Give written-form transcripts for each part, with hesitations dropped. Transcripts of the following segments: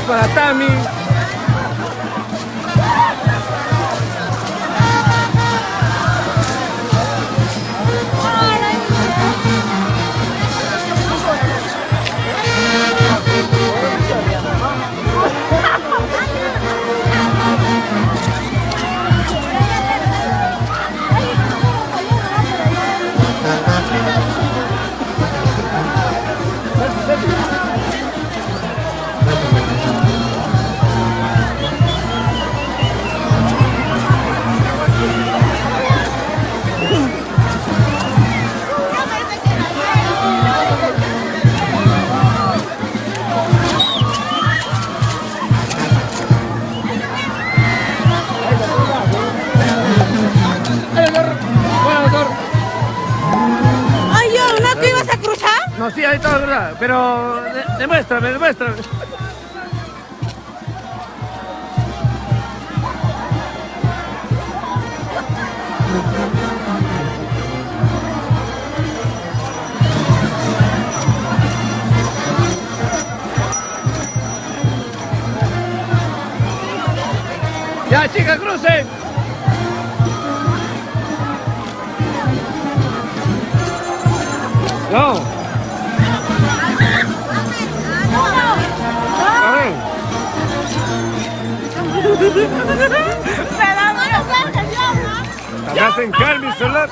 para Tami. Ay, yo, ¿no que ibas a cruzar? No, sí, ahí está, ¿verdad? Pero demuéstrame, demuéstrame. Ya, chica, crucen. No. Acá se encarga mi celular.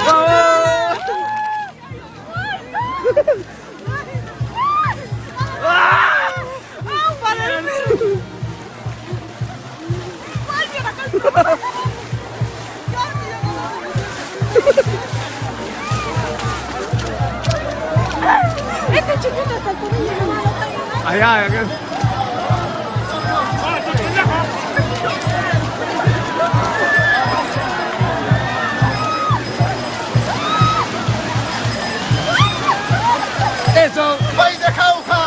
¡Vamos! Este chiquito está comiendo. Allá, acá. Eso. ¡Ay, de jauja!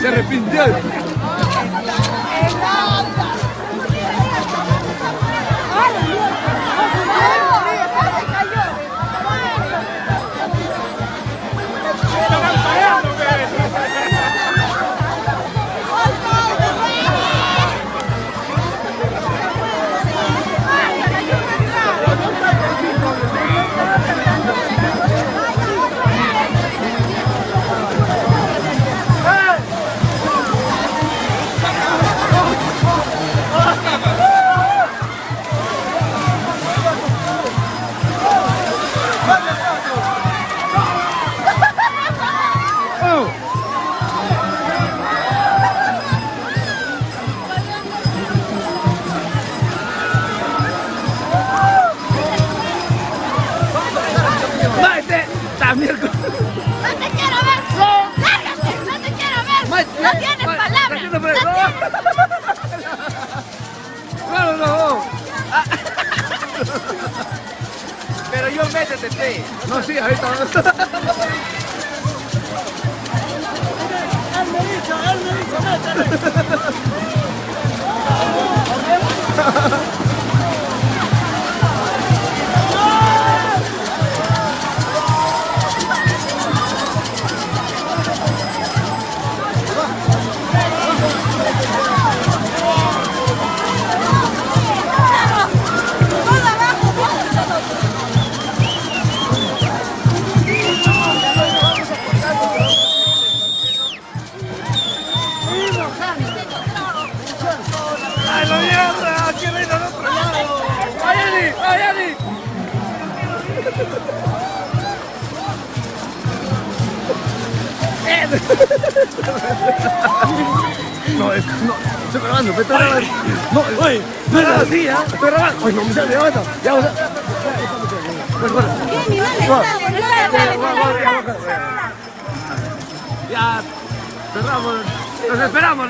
Se arrepintió. Maite, también. ¡No te quiero ver! ¡Lárgate! ¡No te quiero ver! ¡No tienes palabras! No, no. Pero yo métete. No, sí, ahorita. ¡Ay, la mierda! ¡Aquí reina al otro lado! ¡Ay, Ani! ¡Ay, Ani! No, estoy grabando, estoy grabando. No, oye, no es así, ¿ah? Estoy grabando. Oye, no me sale grabando. Ya, vamos a... ¿Qué? Mi madre, Ya, cerramos. Nos esperamos.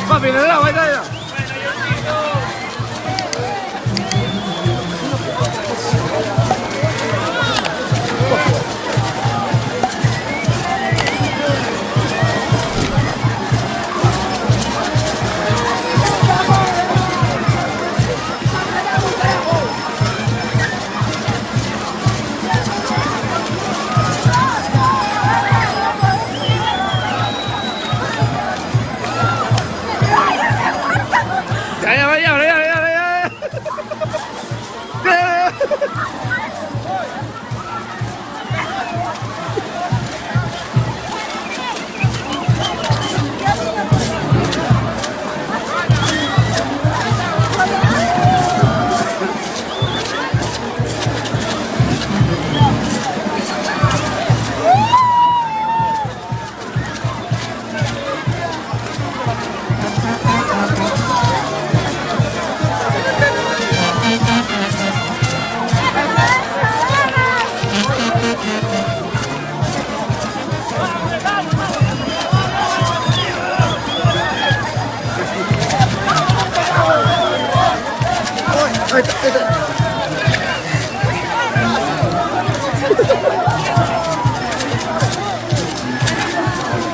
Papi, le damos, ahí está.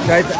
Ahí está.